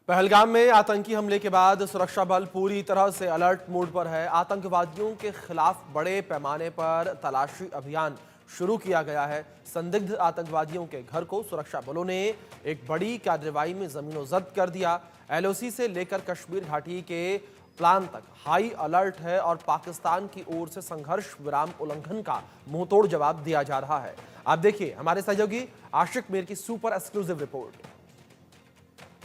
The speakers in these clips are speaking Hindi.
पहलगाम में आतंकी हमले के बाद सुरक्षा बल पूरी तरह से अलर्ट मोड पर है। आतंकवादियों के खिलाफ बड़े पैमाने पर तलाशी अभियान शुरू किया गया है। संदिग्ध आतंकवादियों के घर को सुरक्षा बलों ने एक बड़ी कार्रवाई में जमीनों जब्त कर दिया। एलओसी से लेकर कश्मीर घाटी के प्लान तक हाई अलर्ट है और पाकिस्तान की ओर से संघर्ष विराम उल्लंघन का मुंहतोड़ जवाब दिया जा रहा है। आप देखिए हमारे सहयोगी आशिक मीर की सुपर एक्सक्लूसिव रिपोर्ट।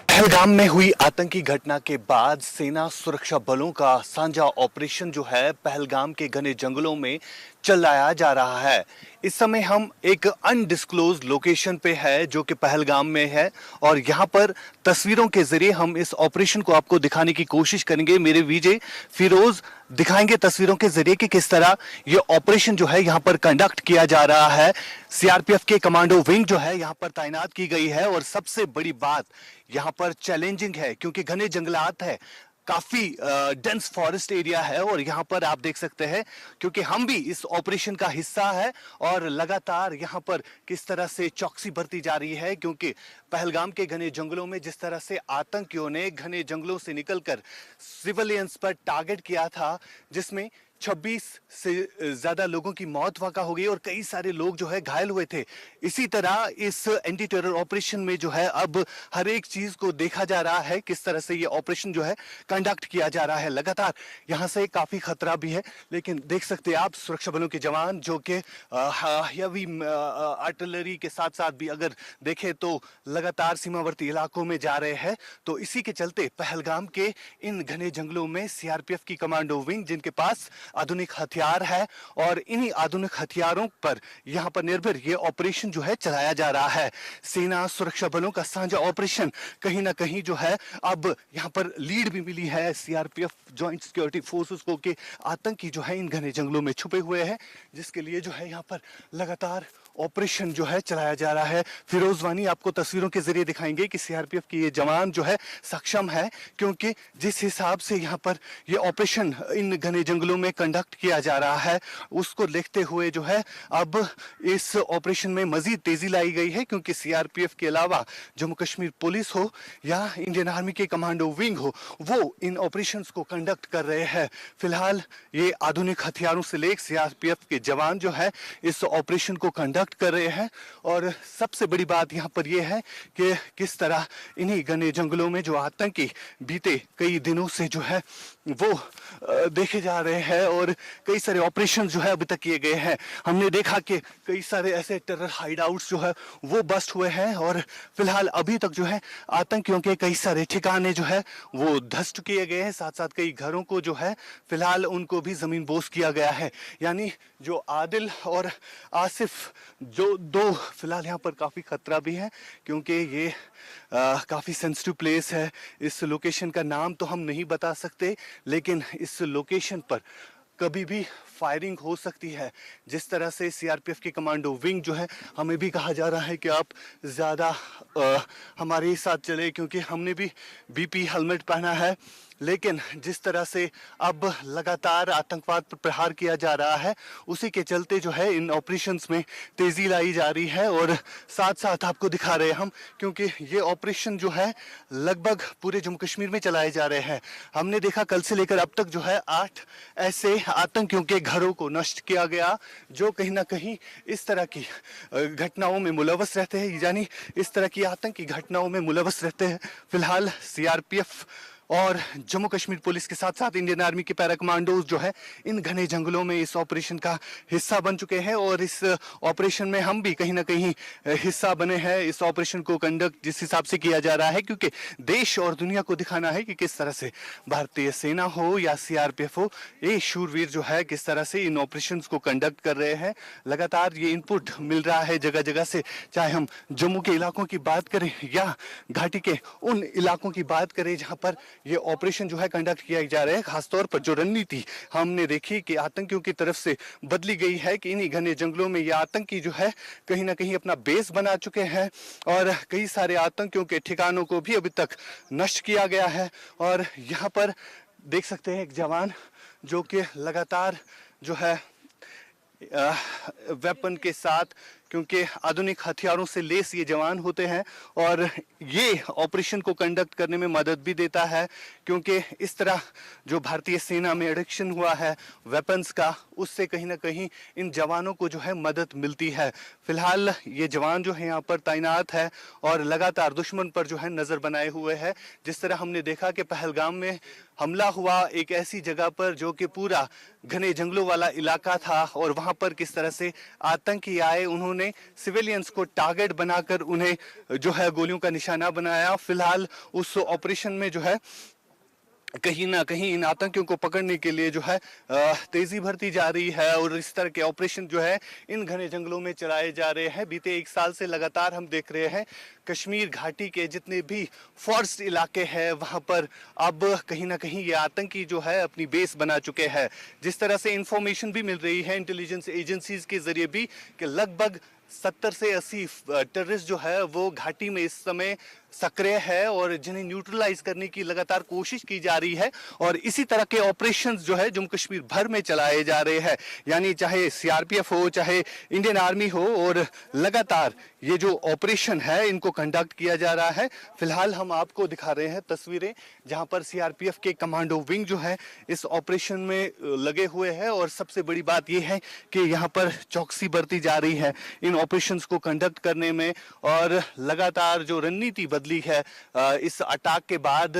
पहलगाम में हुई आतंकी घटना के बाद सेना सुरक्षा बलों का साझा ऑपरेशन जो है पहलगाम के घने जंगलों में चलाया जा रहा है। इस समय हम एक अनडिस्क्लोज लोकेशन पे है जो कि पहलगाम में है और यहाँ पर तस्वीरों के जरिए हम इस ऑपरेशन को आपको दिखाने की कोशिश करेंगे। मेरे विजय फिरोज दिखाएंगे तस्वीरों के जरिए कि किस तरह ये ऑपरेशन जो है यहाँ पर कंडक्ट किया जा रहा है। सीआरपीएफ के कमांडो विंग जो है यहाँ पर तैनात की गई है और सबसे बड़ी बात यहाँ पर चैलेंजिंग है क्योंकि घने जंगलात है, काफी डेंस फॉरेस्ट एरिया है और यहाँ पर आप देख सकते हैं क्योंकि हम भी इस ऑपरेशन का हिस्सा है और लगातार यहाँ पर किस तरह से चौकसी बरती जा रही है क्योंकि पहलगाम के घने जंगलों में जिस तरह से आतंकियों ने घने जंगलों से निकलकर सिविलियंस पर टारगेट किया था, जिसमें 26 से ज्यादा लोगों की मौत वाक़ा हो गई और कई सारे लोग जो है घायल हुए थे। इसी तरह इस एंटी टेरर ऑपरेशन में जो है अब हर एक चीज को देखा जा रहा है, किस तरह से ये ऑपरेशन जो है कंडक्ट किया जा रहा है। लगातार यहाँ से काफी खतरा भी है, लेकिन देख सकते हैं आप सुरक्षा बलों के जवान जो कि हेवी आर्टिलरी के साथ साथ भी अगर देखें तो लगातार सीमावर्ती इलाकों में जा रहे हैं। तो इसी के चलते पहलगाम के इन घने जंगलों में सीआरपीएफ की कमांडो विंग जिनके पास आधुनिक हथियार है और इन्हीं आधुनिक हथियारों पर यहां पर निर्भर ये ऑपरेशन जो है चलाया जा रहा है। सेना सुरक्षा बलों का साझा ऑपरेशन कहीं ना कहीं जो है अब यहां पर लीड भी मिली है सीआरपीएफ जॉइंट सिक्योरिटी फोर्सेस को कि आतंकी जो है इन घने जंगलों में छुपे हुए हैं, जिसके लिए जो है यहां पर लगातार ऑपरेशन जो है चलाया जा रहा है। फिरोज वानी आपको तस्वीरों के जरिए दिखाएंगे कि सीआरपीएफ की ये जवान जो है सक्षम है क्योंकि जिस हिसाब से यहाँ पर ये ऑपरेशन इन घने जंगलों में कंडक्ट किया जा रहा है उसको देखते हुए जो है अब इस ऑपरेशन में मजीद तेजी लाई गई है क्योंकि सीआरपीएफ के अलावा जम्मू कश्मीर पुलिस हो या इंडियन आर्मी के कमांडो विंग हो, वो इन ऑपरेशंस को कंडक्ट कर रहे हैं। फिलहाल ये आधुनिक हथियारों से लेकर सीआरपीएफ के जवान जो है इस ऑपरेशन को कंडक्ट कर रहे हैं और सबसे बड़ी बात यहाँ पर यह है कि किस तरह इन्हीं घने जंगलों में जो आतंकी बीते कई दिनों से जो है वो देखे जा रहे हैं और कई सारे ऑपरेशन जो है अभी तक किए गए हैं। हमने देखा कि कई सारे ऐसे टेरर हाइडआउट्स जो है वो बस्ट हुए हैं और फिलहाल अभी तक जो है आतंकियों के कई सारे ठिकाने जो है वो ध्वस्त किए गए हैं, साथ साथ कई घरों को जो है फिलहाल उनको भी जमीन बोस किया गया है। यानी जो आदिल और आसिफ जो दो फिलहाल यहाँ पर काफी खतरा भी है क्योंकि ये काफी सेंसिटिव प्लेस है। इस लोकेशन का नाम तो हम नहीं बता सकते, लेकिन इस लोकेशन पर कभी भी फायरिंग हो सकती है। जिस तरह से सीआरपीएफ के कमांडो विंग जो है हमें भी कहा जा रहा है कि आप ज़्यादा हमारे साथ चले क्योंकि हमने भी बीपी हेलमेट पहना है, लेकिन जिस तरह से अब लगातार आतंकवाद पर प्रहार किया जा रहा है उसी के चलते जो है इन ऑपरेशंस में तेज़ी लाई जा रही है और साथ साथ आपको दिखा रहे हैं हम क्योंकि ये ऑपरेशन जो है लगभग पूरे जम्मू कश्मीर में चलाए जा रहे हैं। हमने देखा कल से लेकर अब तक जो है 8 ऐसे आतंकियों के घरों को नष्ट किया गया जो कहीं ना कहीं इस तरह की घटनाओं में मुलवस रहते हैं, यानी इस तरह की आतंकी घटनाओं में मुलवस रहते हैं। फिलहाल सीआरपीएफ और जम्मू कश्मीर पुलिस के साथ साथ इंडियन आर्मी के पैरा कमांडोज जो है इन घने जंगलों में इस ऑपरेशन का हिस्सा बन चुके हैं और इस ऑपरेशन में हम भी कहीं ना कहीं हिस्सा बने हैं। इस ऑपरेशन को कंडक्ट जिस हिसाब से किया जा रहा है क्योंकि देश और दुनिया को दिखाना है कि किस तरह से भारतीय सेना हो या सीआरपीएफ हो, ये शूरवीर जो है किस तरह से इन ऑपरेशन को कंडक्ट कर रहे हैं। लगातार ये इनपुट मिल रहा है जगह जगह से, चाहे हम जम्मू के इलाकों की बात करें या घाटी के उन इलाकों की बात करें जहां पर ये ऑपरेशन जो है कंडक्ट किया जा रहा है। खासतौर पर जो रणनीति हमने देखी कि आतंकियों की तरफ से बदली गई है कि इन्हीं घने जंगलों में ये आतंकी जो है कहीं ना कहीं अपना बेस बना चुके हैं और कई सारे आतंकियों के ठिकानों को भी अभी तक नष्ट किया गया है। और यहाँ पर देख सकते हैं एक जवान जो कि लगातार जो है वेपन के साथ क्योंकि आधुनिक हथियारों से लेस ये जवान होते हैं और ये ऑपरेशन को कंडक्ट करने में मदद भी देता है, क्योंकि इस तरह जो भारतीय सेना में एडिक्शन हुआ है वेपन्स का, उससे कहीं ना कहीं इन जवानों को जो है मदद मिलती है। फिलहाल ये जवान जो है यहाँ पर तैनात है और लगातार दुश्मन पर जो है नज़र बनाए हुए है। जिस तरह हमने देखा कि पहलगाम में हमला हुआ एक ऐसी जगह पर जो कि पूरा घने जंगलों वाला इलाका था और वहां पर किस तरह से आतंकी आए, उन्होंने सिविलियंस को टारगेट बनाकर उन्हें जो है गोलियों का निशाना बनाया। फिलहाल उस ऑपरेशन में जो है कहीं ना कहीं इन आतंकियों को पकड़ने के लिए जो है तेजी भरती जा रही है और इस तरह के ऑपरेशन जो है इन घने जंगलों में चलाए जा रहे हैं। बीते एक साल से लगातार हम देख रहे हैं कश्मीर घाटी के जितने भी फॉरेस्ट इलाके हैं वहां पर अब कहीं ना कहीं ये आतंकी जो है अपनी बेस बना चुके हैं। जिस तरह से इंफॉर्मेशन भी मिल रही है इंटेलिजेंस एजेंसीज के जरिए भी कि लगभग 70 से 80 टेररिस्ट जो है वो घाटी में इस समय सक्रिय है और जिन्हें न्यूट्रलाइज करने की लगातार कोशिश की जा रही है। और इसी तरह के ऑपरेशंस जो है जम्मू कश्मीर भर में चलाए जा रहे हैं, यानी चाहे सीआरपीएफ हो चाहे इंडियन आर्मी हो, और लगातार ये जो ऑपरेशन है इनको कंडक्ट किया जा रहा है। फिलहाल हम आपको दिखा रहे हैं तस्वीरें जहां पर सीआरपीएफ के कमांडो विंग जो है इस ऑपरेशन में लगे हुए हैं और सबसे बड़ी बात यह है कि यहाँ पर चौकसी बरती जा रही है इन ऑपरेशंस को कंडक्ट करने में। और लगातार जो रणनीति बदली है इस अटैक के बाद,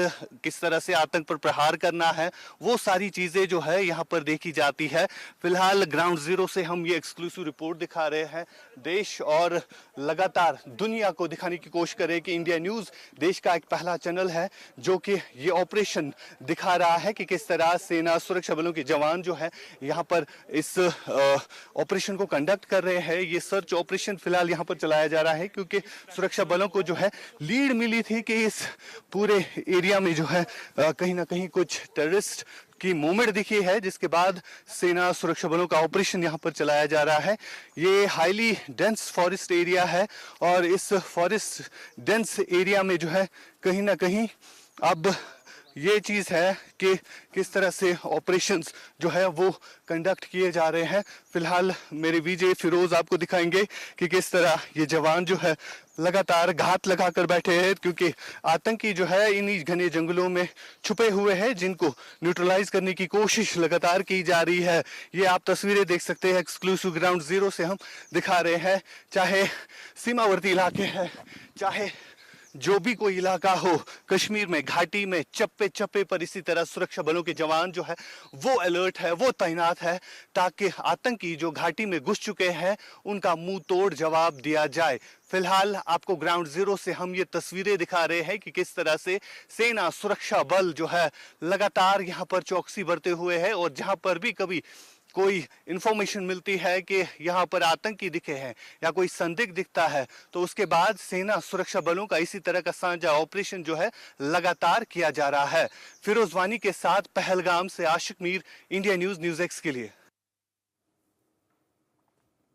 किस तरह से आतंक पर प्रहार करना है, वो सारी चीजें जो है यहाँ पर देखी जाती है। फिलहाल ग्राउंड जीरो से हम ये एक्सक्लूसिव रिपोर्ट दिखा रहे हैं देश और लगातार दुनिया को दिखाने की कोशिश करें कि इंडिया न्यूज देश का एक पहला चैनल है जो कि ये ऑपरेशन दिखा रहा है कि किस तरह सेना सुरक्षा बलों के जवान जो है यहाँ पर इस ऑपरेशन को कंडक्ट कर रहे हैं। ये सर्च ऑपरेशन फिलहाल यहाँ पर चलाया जा रहा है क्योंकि सुरक्षा बलों को जो है लीड मिली थी कि इस पूरे एरिया में जो है कहीं ना कहीं कुछ टेररिस्ट की मूवमेंट दिखी है, जिसके बाद सेना सुरक्षा बलों का ऑपरेशन यहाँ पर चलाया जा रहा है। ये हाईली डेंस फॉरेस्ट एरिया है और इस फॉरेस्ट डेंस एरिया में जो है कहीं ना कहीं अब ये चीज़ है कि किस तरह से ऑपरेशंस जो है वो कंडक्ट किए जा रहे हैं। फिलहाल मेरे विजय फिरोज आपको दिखाएंगे कि किस तरह ये जवान जो है लगातार घात लगा कर बैठे हैं, क्योंकि आतंकी जो है इन्हीं घने जंगलों में छुपे हुए हैं जिनको न्यूट्रलाइज करने की कोशिश लगातार की जा रही है। ये आप तस्वीरें देख सकते हैं, एक्सक्लूसिव ग्राउंड जीरो से हम दिखा रहे हैं। चाहे सीमावर्ती इलाके हैं, चाहे जो भी कोई इलाका हो कश्मीर में, घाटी में, चप्पे चप्पे पर इसी तरह सुरक्षा बलों के जवान जो है वो अलर्ट है, वो तैनात है, ताकि आतंकी जो घाटी में घुस चुके हैं उनका मुंह तोड़ जवाब दिया जाए। फिलहाल आपको ग्राउंड जीरो से हम ये तस्वीरें दिखा रहे हैं कि किस तरह से सेना सुरक्षा बल जो है लगातार यहाँ पर चौकसी बरते हुए है और जहाँ पर भी कभी कोई इंफॉर्मेशन मिलती है कि यहाँ पर आतंकी दिखे हैं या कोई संदिग्ध दिखता है तो उसके बाद सेना सुरक्षा बलों का इसी तरह का साझा ऑपरेशन जो है लगातार किया जा रहा है। फिरोज वानी के साथ पहलगाम से Ashiq Mir, India News, News X के लिए।